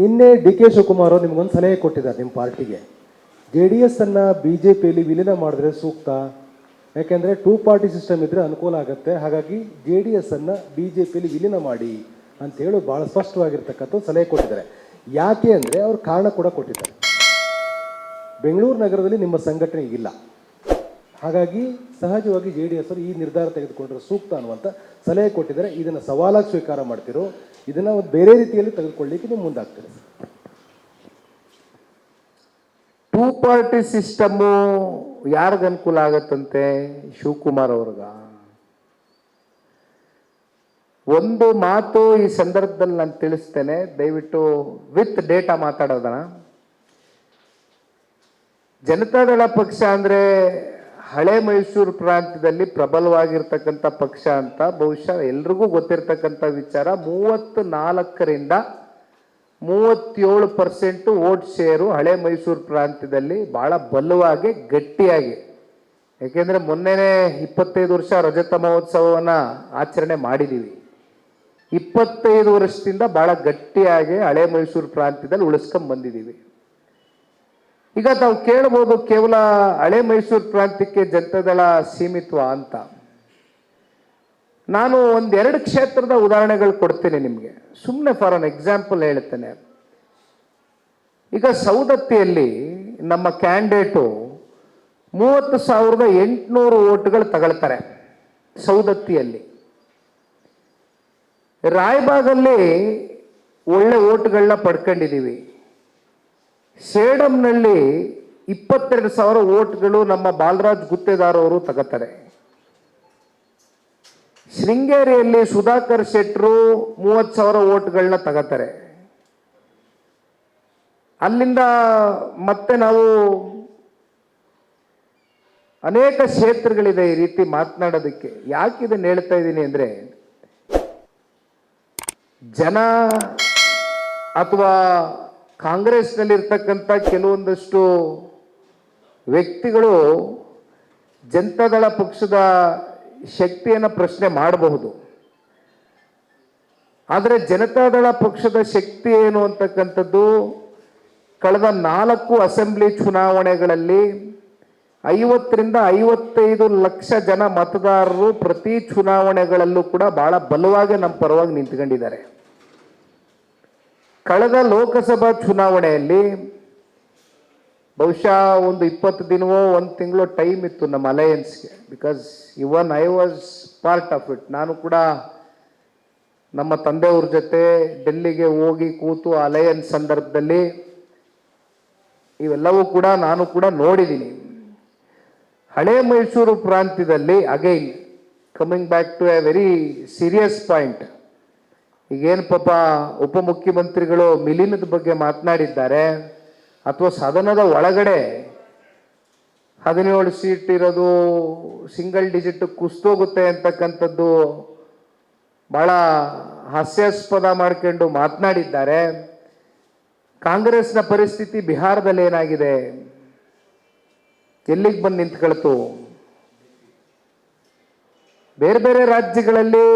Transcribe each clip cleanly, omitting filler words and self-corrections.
ನಿನ್ನೆ D K Shivakumar ಅವರು ನಿಮ್ಗೊಂದು ಸಲಹೆ ಕೊಟ್ಟಿದ್ದಾರೆ ನಿಮ್ಮ ಪಾರ್ಟಿಗೆ. JDS ಅನ್ನು BJPಯಲ್ಲಿ ವಿಲೀನ ಮಾಡಿದ್ರೆ ಸೂಕ್ತ, ಯಾಕೆಂದರೆ 2 ಪಾರ್ಟಿ ಸಿಸ್ಟಮ್ ಇದ್ದರೆ ಅನುಕೂಲ ಆಗುತ್ತೆ, ಹಾಗಾಗಿ JDS ಅನ್ನು BJPಯಲ್ಲಿ ವಿಲೀನ ಮಾಡಿ ಅಂತ ಹೇಳಿ ಭಾಳ ಸ್ಪಷ್ಟವಾಗಿರ್ತಕ್ಕಂಥ ಸಲಹೆ ಕೊಟ್ಟಿದ್ದಾರೆ. ಯಾಕೆ ಅಂದರೆ ಅವ್ರು ಕಾರಣ ಕೂಡ ಕೊಟ್ಟಿದ್ದಾರೆ. ಬೆಂಗಳೂರು ನಗರದಲ್ಲಿ ನಿಮ್ಮ ಸಂಘಟನೆ ಇಲ್ಲ, ಹಾಗಾಗಿ ಸಹಜವಾಗಿ JDS ಅವರು ಈ ನಿರ್ಧಾರ ತೆಗೆದುಕೊಂಡ್ರೆ ಸೂಕ್ತ ಅನ್ನುವಂಥ ಸಲಹೆ ಕೊಟ್ಟಿದ್ದಾರೆ. ಇದನ್ನು ಸವಾಲಾಗಿ ಸ್ವೀಕಾರ ಮಾಡ್ತಿರೋ, ಇದನ್ನು ಒಂದು ಬೇರೆ ರೀತಿಯಲ್ಲಿ ತೆಗೆದುಕೊಳ್ಳಿಕ್ಕೆ ನೀವು ಮುಂದಾಗ್ತೀರಿ? 2 ಪಾರ್ಟಿ ಸಿಸ್ಟಮ್ಮು ಯಾರಿಗೆ ಅನುಕೂಲ ಆಗತ್ತಂತೆ? ಶಿವಕುಮಾರ್ ಅವ್ರಿಗ. ಒಂದು ಮಾತು ಈ ಸಂದರ್ಭದಲ್ಲಿ ನಾನು ತಿಳಿಸ್ತೇನೆ, ದಯವಿಟ್ಟು ವಿತ್ ಡೇಟಾ ಮಾತಾಡೋದಣ. ಜನತಾದಳ ಪಕ್ಷ ಅಂದರೆ ಹಳೆ ಮೈಸೂರು ಪ್ರಾಂತ್ಯದಲ್ಲಿ ಪ್ರಬಲವಾಗಿರ್ತಕ್ಕಂಥ ಪಕ್ಷ ಅಂತ ಬಹುಶಃ ಎಲ್ರಿಗೂ ಗೊತ್ತಿರ್ತಕ್ಕಂಥ ವಿಚಾರ. 34ರಿಂದ 37% ವೋಟ್ ಶೇರು ಹಳೆ ಮೈಸೂರು ಪ್ರಾಂತ್ಯದಲ್ಲಿ ಭಾಳ ಬಲವಾಗಿ ಗಟ್ಟಿಯಾಗಿ. ಯಾಕೆಂದರೆ ಮೊನ್ನೆನೇ 25 ವರ್ಷ ರಜತ ಮಹೋತ್ಸವವನ್ನು ಆಚರಣೆ ಮಾಡಿದ್ದೀವಿ. 25 ವರ್ಷದಿಂದ ಭಾಳ ಗಟ್ಟಿಯಾಗಿ ಹಳೆ ಮೈಸೂರು ಪ್ರಾಂತ್ಯದಲ್ಲಿ ಉಳಿಸ್ಕೊಂಡು ಬಂದಿದ್ದೀವಿ. ಈಗ ತಾವು ಕೇಳ್ಬೋದು, ಕೇವಲ ಹಳೆ ಮೈಸೂರು ಪ್ರಾಂತ್ಯಕ್ಕೆ ಜನತಾದಳ ಸೀಮಿತ್ವ ಅಂತ. ನಾನು 1-2 ಕ್ಷೇತ್ರದ ಉದಾಹರಣೆಗಳು ಕೊಡ್ತೇನೆ ನಿಮಗೆ, ಸುಮ್ಮನೆ ಫಾರ್ ಅನ್ ಎಕ್ಸಾಂಪಲ್ ಹೇಳ್ತೇನೆ. ಈಗ ಸೌದತ್ತಿಯಲ್ಲಿ ನಮ್ಮ ಕ್ಯಾಂಡಿಡೇಟು 30,800 ವೋಟ್ಗಳು ತಗೊಳ್ತಾರೆ ಸೌದತ್ತಿಯಲ್ಲಿ. ರಾಯಬಾಗಲ್ಲಿ ಒಳ್ಳೆ ವೋಟ್ಗಳನ್ನ ಪಡ್ಕೊಂಡಿದ್ದೀವಿ. ಸೇಡಂನಲ್ಲಿ 22,000 ವೋಟ್ಗಳು ನಮ್ಮ ಬಾಲರಾಜ್ ಗುತ್ತೇದಾರ್ ಅವರು ತಗೋತಾರೆ. ಶೃಂಗೇರಿಯಲ್ಲಿ ಸುಧಾಕರ್ ಶೆಟ್ಟರು 30,000 ವೋಟ್ಗಳನ್ನ ತಗೋತಾರೆ. ಅಲ್ಲಿಂದ ಮತ್ತೆ ನಾವು ಅನೇಕ ಕ್ಷೇತ್ರಗಳಿದೆ ಈ ರೀತಿ ಮಾತನಾಡೋದಕ್ಕೆ. ಯಾಕೆ ಇದನ್ನು ಹೇಳ್ತಾ ಇದ್ದೀನಿ ಅಂದರೆ, ಜನ ಅಥವಾ ಕಾಂಗ್ರೆಸ್ನಲ್ಲಿರ್ತಕ್ಕಂಥ ಕೆಲವೊಂದಷ್ಟು ವ್ಯಕ್ತಿಗಳು ಜನತಾದಳ ಪಕ್ಷದ ಶಕ್ತಿಯನ್ನು ಪ್ರಶ್ನೆ ಮಾಡಬಹುದು. ಆದರೆ ಜನತಾದಳ ಪಕ್ಷದ ಶಕ್ತಿ ಏನು ಅಂತಕ್ಕಂಥದ್ದು, ಕಳೆದ 4 ಅಸೆಂಬ್ಲಿ ಚುನಾವಣೆಗಳಲ್ಲಿ 50ರಿಂದ 55 ಲಕ್ಷ ಜನ ಮತದಾರರು ಪ್ರತಿ ಚುನಾವಣೆಗಳಲ್ಲೂ ಕೂಡ ಬಹಳ ಬಲವಾಗಿ ನಮ್ಮ ಪರವಾಗಿ ನಿಂತ್ಕೊಂಡಿದ್ದಾರೆ. ಕಳೆದ ಲೋಕಸಭಾ ಚುನಾವಣೆಯಲ್ಲಿ ಬಹುಶಃ ಒಂದು 20 ದಿನವೋ 1 ತಿಂಗಳು ಟೈಮ್ ಇತ್ತು ನಮ್ಮ ಅಲಯನ್ಸ್ಗೆ. Because even I was part of it. ನಾನು ಕೂಡ ನಮ್ಮ ತಂದೆಯವ್ರ ಜೊತೆ ಡೆಲ್ಲಿಗೆ ಹೋಗಿ ಕೂತು ಅಲಯನ್ಸ್ ಸಂದರ್ಭದಲ್ಲಿ ಇವೆಲ್ಲವೂ ಕೂಡ ನಾನು ಕೂಡ ನೋಡಿದ್ದೀನಿ. ಹಳೆ ಮೈಸೂರು ಪ್ರಾಂತ್ಯದಲ್ಲಿ again coming back to a very serious point. ಈಗೇನು ಪಾಪ ಉಪಮುಖ್ಯಮಂತ್ರಿಗಳು ವಿಲೀನದ ಬಗ್ಗೆ ಮಾತನಾಡಿದ್ದಾರೆ, ಅಥವಾ ಸದನದ ಒಳಗಡೆ 17 ಸೀಟ್ ಇರೋದು ಸಿಂಗಲ್ ಡಿಜಿಟ್ ಕುಸ್ತೋಗುತ್ತೆ ಅಂತಕ್ಕಂಥದ್ದು ಭಾಳ ಹಾಸ್ಯಾಸ್ಪದ ಮಾಡ್ಕೊಂಡು ಮಾತನಾಡಿದ್ದಾರೆ. ಕಾಂಗ್ರೆಸ್ನ ಪರಿಸ್ಥಿತಿ ಬಿಹಾರದಲ್ಲಿ ಏನಾಗಿದೆ, ಎಲ್ಲಿಗೆ ಬಂದು ನಿಂತ್ಕೊಳ್ತು? ಬೇರೆ ಬೇರೆ ರಾಜ್ಯಗಳಲ್ಲಿ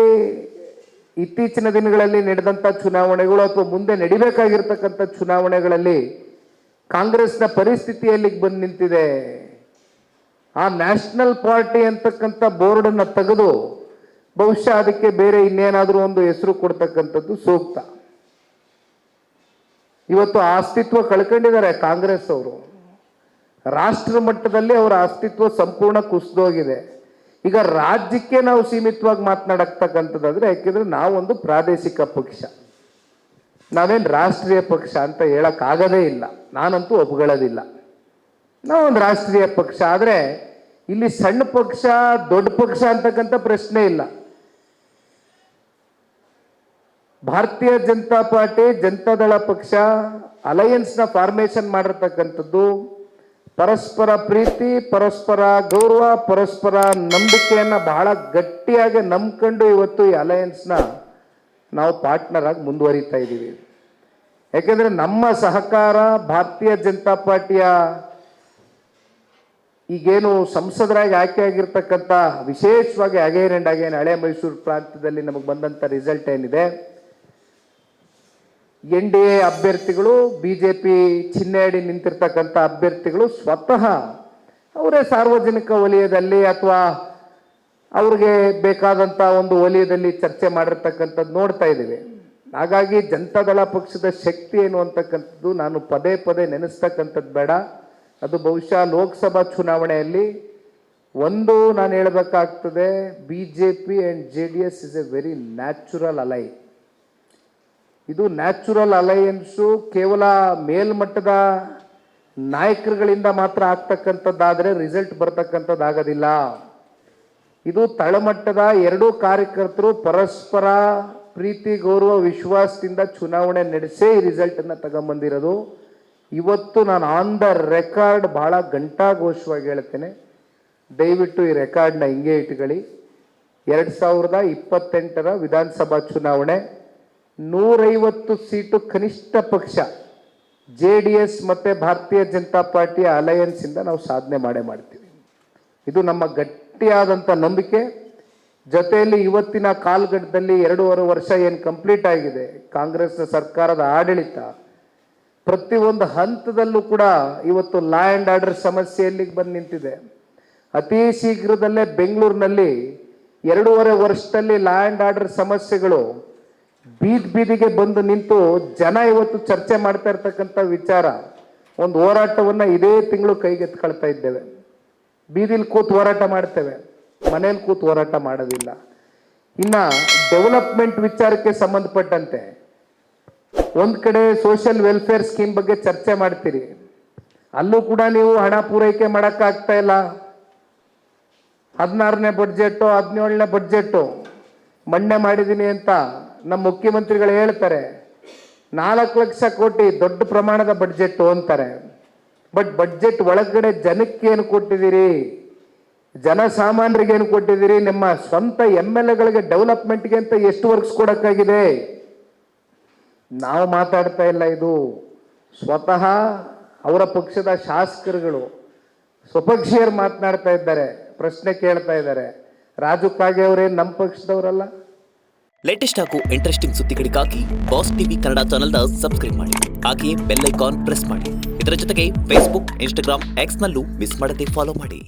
ಇತ್ತೀಚಿನ ದಿನಗಳಲ್ಲಿ ನಡೆದಂಥ ಚುನಾವಣೆಗಳು ಅಥವಾ ಮುಂದೆ ನಡಿಬೇಕಾಗಿರ್ತಕ್ಕಂಥ ಚುನಾವಣೆಗಳಲ್ಲಿ ಕಾಂಗ್ರೆಸ್ನ ಪರಿಸ್ಥಿತಿ ಎಲ್ಲಿಗೆ ಬಂದು ನಿಂತಿದೆ? ಆ ನ್ಯಾಷನಲ್ ಪಾರ್ಟಿ ಅಂತಕ್ಕಂಥ ಬೋರ್ಡನ್ನು ತೆಗೆದು ಬಹುಶಃ ಅದಕ್ಕೆ ಬೇರೆ ಇನ್ನೇನಾದರೂ ಒಂದು ಹೆಸರು ಕೊಡ್ತಕ್ಕಂಥದ್ದು ಸೂಕ್ತ. ಇವತ್ತು ಆ ಅಸ್ತಿತ್ವ ಕಳ್ಕೊಂಡಿದ್ದಾರೆ ಕಾಂಗ್ರೆಸ್ ಅವರು. ರಾಷ್ಟ್ರ ಮಟ್ಟದಲ್ಲಿ ಅವರ ಅಸ್ತಿತ್ವ ಸಂಪೂರ್ಣ ಕುಸಿದೋಗಿದೆ. ಈಗ ರಾಜ್ಯಕ್ಕೆ ನಾವು ಸೀಮಿತವಾಗಿ ಮಾತನಾಡತಕ್ಕಂಥದ್ದಾದ್ರೆ, ಯಾಕೆಂದ್ರೆ ನಾವೊಂದು ಪ್ರಾದೇಶಿಕ ಪಕ್ಷ, ನಾವೇನು ರಾಷ್ಟ್ರೀಯ ಪಕ್ಷ ಅಂತ ಹೇಳಕ್ಕಾಗದೇ ಇಲ್ಲ. ನಾನಂತೂ ಒಪ್ಕೊಳ್ಳೋದಿಲ್ಲ. ನಾವೊಂದು ರಾಷ್ಟ್ರೀಯ ಪಕ್ಷ. ಆದರೆ ಇಲ್ಲಿ ಸಣ್ಣ ಪಕ್ಷ ದೊಡ್ಡ ಪಕ್ಷ ಅಂತಕ್ಕಂಥ ಪ್ರಶ್ನೆ ಇಲ್ಲ. ಭಾರತೀಯ ಜನತಾ ಪಾರ್ಟಿ, ಜನತಾದಳ ಪಕ್ಷ ಅಲಯನ್ಸ್ನ ಫಾರ್ಮೇಷನ್ ಮಾಡಿರ್ತಕ್ಕಂಥದ್ದು ಪರಸ್ಪರ ಪ್ರೀತಿ, ಪರಸ್ಪರ ಗೌರವ, ಪರಸ್ಪರ ನಂಬಿಕೆಯನ್ನು ಬಹಳ ಗಟ್ಟಿಯಾಗಿ ನಂಬ್ಕೊಂಡು ಇವತ್ತು ಈ ಅಲಯನ್ಸ್ನ ನಾವು ಪಾರ್ಟ್ನರ್ ಆಗಿ ಮುಂದುವರಿತಾ ಇದ್ದೀವಿ. ಯಾಕೆಂದರೆ ನಮ್ಮ ಸಹಕಾರ ಭಾರತೀಯ ಜನತಾ ಪಾರ್ಟಿಯ ಈಗೇನು ಸಂಸದರಾಗಿ ಆಯ್ಕೆಯಾಗಿರ್ತಕ್ಕಂಥ, ವಿಶೇಷವಾಗಿ ಅಗೈನ್ ಅಂಡ್ ಅಗೈನ್ ಹಳೆ ಮೈಸೂರು ಪ್ರಾಂತ್ಯದಲ್ಲಿ ನಮಗೆ ಬಂದಂಥ ರಿಸಲ್ಟ್ ಏನಿದೆ, NDA ಅಭ್ಯರ್ಥಿಗಳು, BJP ಚಿಹ್ನೆಯಡಿ ನಿಂತಿರ್ತಕ್ಕಂಥ ಅಭ್ಯರ್ಥಿಗಳು ಸ್ವತಃ ಅವರೇ ಸಾರ್ವಜನಿಕ ವಲಯದಲ್ಲಿ ಅಥವಾ ಅವ್ರಿಗೆ ಬೇಕಾದಂಥ ಒಂದು ವಲಯದಲ್ಲಿ ಚರ್ಚೆ ಮಾಡಿರ್ತಕ್ಕಂಥದ್ದು ನೋಡ್ತಾ ಇದ್ದೀವಿ. ಹಾಗಾಗಿ ಜನತಾದಳ ಪಕ್ಷದ ಶಕ್ತಿ ಏನು ಅಂತಕ್ಕಂಥದ್ದು ನಾನು ಪದೇ ಪದೇ ನೆನೆಸ್ತಕ್ಕಂಥದ್ದು ಬೇಡ. ಅದು ಬಹುಶಃ ಲೋಕಸಭಾ ಚುನಾವಣೆಯಲ್ಲಿ ಒಂದು ನಾನು ಹೇಳಬೇಕಾಗ್ತದೆ, BJP and JDS is a very natural ally. ಇದು ನ್ಯಾಚುರಲ್ ಅಲೈಯನ್ಸು ಕೇವಲ ಮೇಲ್ಮಟ್ಟದ ನಾಯಕರುಗಳಿಂದ ಮಾತ್ರ ಆಗ್ತಕ್ಕಂಥದ್ದಾದರೆ ರಿಸಲ್ಟ್ ಬರ್ತಕ್ಕಂಥದ್ದಾಗೋದಿಲ್ಲ. ಇದು ತಳಮಟ್ಟದ ಎರಡೂ ಕಾರ್ಯಕರ್ತರು ಪರಸ್ಪರ ಪ್ರೀತಿ, ಗೌರವ, ವಿಶ್ವಾಸದಿಂದ ಚುನಾವಣೆ ನಡೆಸೇ ಈ ರಿಸಲ್ಟನ್ನು ತಗೊಂಬಂದಿರೋದು. ಇವತ್ತು ನಾನು ಆನ್ ದ ರೆಕಾರ್ಡ್ ಭಾಳ ಘಂಟಾಘೋಷವಾಗಿ ಹೇಳ್ತೇನೆ, ದಯವಿಟ್ಟು ಈ ರೆಕಾರ್ಡ್ನ ಹಿಂಗೆ ಇಟ್ಕೊಳ್ಳಿ. 2028 ವಿಧಾನಸಭಾ ಚುನಾವಣೆ 150 ಸೀಟು ಕನಿಷ್ಠ ಪಕ್ಷ JDS ಮತ್ತು ಭಾರತೀಯ ಜನತಾ ಪಾರ್ಟಿಯ ಅಲಯನ್ಸಿಂದ ನಾವು ಸಾಧನೆ ಮಾಡ್ತೀವಿ. ಇದು ನಮ್ಮ ಗಟ್ಟಿಯಾದಂಥ ನಂಬಿಕೆ. ಜೊತೆಯಲ್ಲಿ ಇವತ್ತಿನ ಕಾಲಘಟ್ಟದಲ್ಲಿ 2.5 ವರ್ಷ ಏನು ಕಂಪ್ಲೀಟ್ ಆಗಿದೆ ಕಾಂಗ್ರೆಸ್ನ ಸರ್ಕಾರದ ಆಡಳಿತ, ಪ್ರತಿಯೊಂದು ಹಂತದಲ್ಲೂ ಕೂಡ ಇವತ್ತು ಲಾ ಆ್ಯಂಡ್ ಆರ್ಡರ್ ಸಮಸ್ಯೆಯಲ್ಲಿ ಬಂದು ನಿಂತಿದೆ. ಅತಿ ಶೀಘ್ರದಲ್ಲೇ ಬೆಂಗಳೂರಿನಲ್ಲಿ 2.5 ವರ್ಷದಲ್ಲಿ ಲಾ ಆ್ಯಂಡ್ ಆರ್ಡರ್ ಸಮಸ್ಯೆಗಳು ಬೀದಿಗೆ ಬಂದು ನಿಂತು ಜನ ಇವತ್ತು ಚರ್ಚೆ ಮಾಡ್ತಾ ಇರ್ತಕ್ಕಂಥ ವಿಚಾರ, ಒಂದು ಹೋರಾಟವನ್ನು ಇದೇ ತಿಂಗಳು ಕೈಗೆತ್ಕೊಳ್ತಾ ಇದ್ದೇವೆ. ಬೀದಿಲಿ ಕೂತು ಹೋರಾಟ ಮಾಡ್ತೇವೆ, ಮನೇಲಿ ಕೂತು ಹೋರಾಟ ಮಾಡೋದಿಲ್ಲ. ಇನ್ನು ಡೆವಲಪ್ಮೆಂಟ್ ವಿಚಾರಕ್ಕೆ ಸಂಬಂಧಪಟ್ಟಂತೆ ಒಂದು ಕಡೆ ಸೋಷಿಯಲ್ ವೆಲ್ಫೇರ್ ಸ್ಕೀಮ್ ಬಗ್ಗೆ ಚರ್ಚೆ ಮಾಡ್ತೀರಿ, ಅಲ್ಲೂ ಕೂಡ ನೀವು ಹಣ ಪೂರೈಕೆ ಮಾಡೋಕ್ಕಾಗ್ತಾ ಇಲ್ಲ. 16ನೇ ಬಡ್ಜೆಟ್ಟು 17ನೇ ಬಡ್ಜೆಟ್ಟು ಮಂಡನೆ ಮಾಡಿದ್ದೀನಿ ಅಂತ ನಮ್ಮ ಮುಖ್ಯಮಂತ್ರಿಗಳು ಹೇಳ್ತಾರೆ. 4 ಲಕ್ಷ ಕೋಟಿ ದೊಡ್ಡ ಪ್ರಮಾಣದ ಬಡ್ಜೆಟ್ಟು ಅಂತಾರೆ. ಬಟ್ ಬಡ್ಜೆಟ್ ಒಳಗಡೆ ಜನಕ್ಕೆ ಏನು ಕೊಟ್ಟಿದ್ದೀರಿ, ಜನಸಾಮಾನ್ಯರಿಗೆ ಏನು ಕೊಟ್ಟಿದ್ದೀರಿ, ನಿಮ್ಮ ಸ್ವಂತ MLAಗಳಿಗೆ ಡೆವಲಪ್ಮೆಂಟ್ಗೆ ಅಂತ ಎಷ್ಟು ವರ್ಕ್ಸ್ ಕೊಡೋಕ್ಕಾಗಿದೆ? ನಾವು ಮಾತಾಡ್ತಾ ಇಲ್ಲ. ಇದು ಸ್ವತಃ ಅವರ ಪಕ್ಷದ ಶಾಸಕರುಗಳು ಸ್ವಪಕ್ಷೀಯರು ಮಾತನಾಡ್ತಾ ಇದ್ದಾರೆ, ಪ್ರಶ್ನೆ ಕೇಳ್ತಾ ಇದ್ದಾರೆ. ರಾಜು ಕಾಗೆ ಅವರೇನು ನಮ್ಮ ಪಕ್ಷದವರಲ್ಲ. ಲೇಟೆಸ್ಟ್ ಹಾಗೂ ಇಂಟ್ರೆಸ್ಟಿಂಗ್ ಸುದ್ದಿಗಳಿಗಾಗಿ ಬಾಸ್ ಟಿವಿ ಕನ್ನಡ ಚಾನೆಲ್ನ ಸಬ್ಸ್ಕ್ರೈಬ್ ಮಾಡಿ. ಹಾಗೆಯೇ ಬೆಲ್ ಐಕಾನ್ ಪ್ರೆಸ್ ಮಾಡಿ. ಇದರ ಜೊತೆಗೆ ಫೇಸ್ಬುಕ್, ಇನ್ಸ್ಟಾಗ್ರಾಮ್, ಎಕ್ಸ್ನಲ್ಲೂ ಮಿಸ್ ಮಾಡದೆ ಫಾಲೋ ಮಾಡಿ.